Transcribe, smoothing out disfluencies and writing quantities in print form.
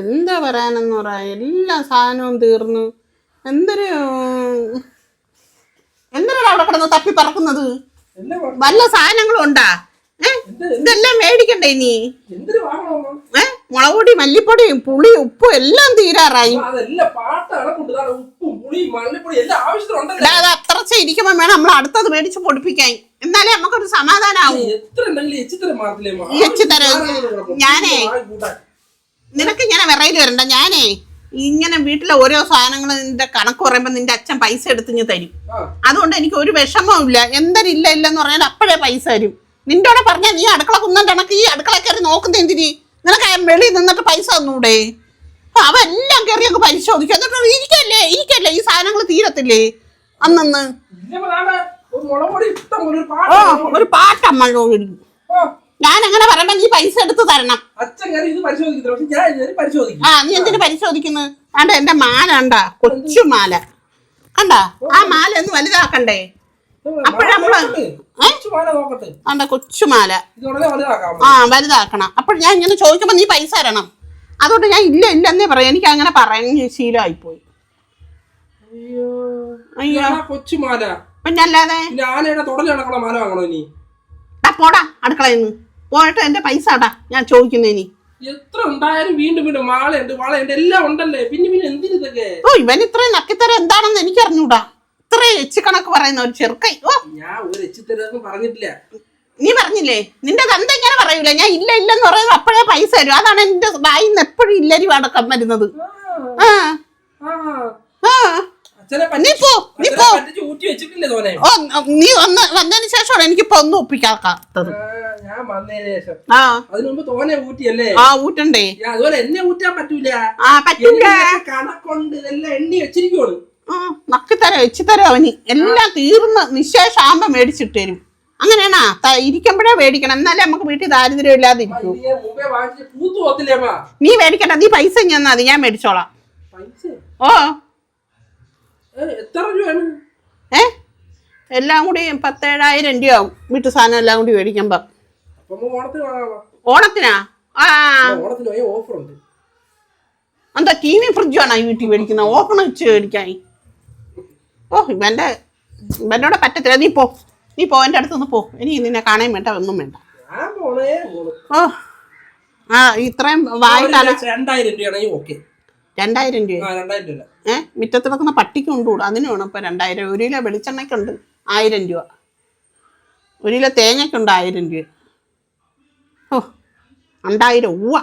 എന്താ പറയാനെന്ന് പറയാ, എല്ലാ സാധനവും തീർന്നു. എന്തൊരു എന്തിനാണ് അവിടെ കിടന്ന് തപ്പി പറക്കുന്നത്? വല്ല സാധനങ്ങളും ഉണ്ടാ? ഇതെല്ലാം മേടിക്കണ്ടേ ഇനി? മുളക് പൊടി, മല്ലിപ്പൊടി, പുളി, ഉപ്പ് എല്ലാം തീരാറായി. അത് അത്രച്ച ഇരിക്കുമ്പോ വേണം നമ്മൾ അടുത്തത് മേടിച്ച് പൊടിപ്പിക്കാൻ. എന്നാലേ നമുക്കൊരു സമാധാനാവും. ഞാനേ നിനക്ക് ഇങ്ങനെ വിറയിൽ വരണ്ട. ഞാനേ ഇങ്ങനെ വീട്ടിലെ ഓരോ സാധനങ്ങളും നിന്റെ കണക്ക് പറയുമ്പോ നിന്റെ അച്ഛൻ പൈസ എടുത്തിഞ്ഞ് തരും. അതുകൊണ്ട് എനിക്ക് ഒരു വിഷമവും ഇല്ല. എന്തൊരില്ല ഇല്ലെന്ന് പറഞ്ഞാൽ അപ്പോഴേ പൈസ തരും. നിന്റോടെ പറഞ്ഞാൽ നീ അടുക്കള കുന്നണ്ട കണക്ക് ഈ അടുക്കള കയറി നോക്കുന്ന എന്തിന്? നിനക്ക് വെളിയിൽ നിന്നിട്ട് പൈസ തന്നൂടെ? അവ എല്ലാം കയറി അങ്ങ് പരിശോധിക്കും. എന്നിട്ട് ഇരിക്കല്ലേ ഈ സാധനങ്ങൾ തീരത്തില്ലേ അന്നന്ന്? ഒരു പാട്ടമ്മ ഞാൻ എങ്ങനെ പറയണ്ട? നീ പൈസ എടുത്ത് തരണം. നീ എന്തിനു പരിശോധിക്കുന്നു? ആണ്ട എന്റെ മാല കണ്ടാ, കൊച്ചു മാല കണ്ടാ? ആ മാല ഒന്ന് വലുതാക്കണ്ടേ? അപ്പോഴമ്മള് കൊച്ചുമാല വലുതാക്കണം. അപ്പോൾ ഞാൻ ഇങ്ങനെ ചോദിക്കുമ്പോ നീ പൈസ തരണം. അതുകൊണ്ട് ഞാൻ ഇല്ലെന്നേ പറയാം. എനിക്ക് അങ്ങനെ പറഞ്ഞ് ശീലമായി പോയി. അയ്യോ കൊച്ചുമാല പിന്നല്ലാതെ പോടാ അടുക്കളയിൽ നിന്ന് പോയിട്ട് എന്റെ പൈസ അടാ ഞാൻ ചോദിക്കുന്നേനി. എത്ര ഉണ്ടായാലും വീണ്ടും വീണ്ടും മാളയുണ്ട് വളയുണ്ട് എല്ലാം ഉണ്ടല്ലേ, പിന്നെ എന്തിനൊക്കെ? ഓ ഇവൻ ഇത്രയും നക്കിത്തരം എന്താണെന്ന് എനിക്ക് അറിഞ്ഞൂടാ. ഇത്രയും എച്ച് കണക്ക് പറയുന്ന ഒരു ചെറുക്കൈ. ഞാൻ ഒരു എച്ചിത്തരം പറഞ്ഞിട്ടില്ല. നീ പറഞ്ഞില്ലേ? നിന്റെ തന്ത ഇങ്ങനെ പറയൂല. ഞാൻ ഇല്ലെന്ന് പറയുന്നത് അപ്പോഴേ പൈസ തരും. അതാണ് എന്റെ വായിന്ന് എപ്പോഴും ഇല്ലരി അടക്കം വരുന്നത്. നീ വന്നതിന് ശേഷമാണ് എനിക്കിപ്പോ ഒന്നും ഒപ്പിക്കാത്തത്. ഊറ്റണ്ടേ? നക്കിത്തരം വെച്ചിത്തരം അവന് എല്ലാം തീർന്ന് നിശേഷാകുമ്പോ മേടിച്ചിട്ട് തരും. അങ്ങനെയാണാ ഇരിക്കുമ്പോഴേ മേടിക്കണം, എന്നാലേ നമുക്ക് വീട്ടിൽ ദാരിദ്ര്യം ഇല്ലാതെ ഇരിക്കൂ. നീ മേടിക്കണ്ട, നീ പൈസ ഞാൻ മതി, ഞാൻ മേടിച്ചോളാം. ഓ എല്ലാം കൂടി 17,000 രൂപയാവും വീട്ടു സാധനം എല്ലാം കൂടി മേടിക്കുമ്പോ. ഓണത്തിനാ? എന്താ TV ഫ്രിഡ്ജാണോ ഈ വീട്ടിൽ മേടിക്കുന്ന? ഓപ്പൺ വെച്ച് മേടിക്കാൻ? ഓ ഇവനോടെ പറ്റത്തില്ല. നീ പോ എന്റെ അടുത്തൊന്ന് പോ. ഇനി നിന്നെ കാണാൻ വേണ്ട, ഒന്നും വേണ്ട. ഓ ഇത്രയും വായിക്കാലോ. 2000 രൂപ? മുറ്റത്ത് വെക്കുന്ന പട്ടിക്ക് കൊണ്ടുകൂടാ, അതിന് വേണം ഇപ്പൊ 2000. 1 കിലോ വെളിച്ചെണ്ണയ്ക്കുണ്ട് 1000 രൂപ. 1 കിലോ തേങ്ങയ്ക്കുണ്ട് 1000 രൂപ. ഓ 2000 ഉവ്വ.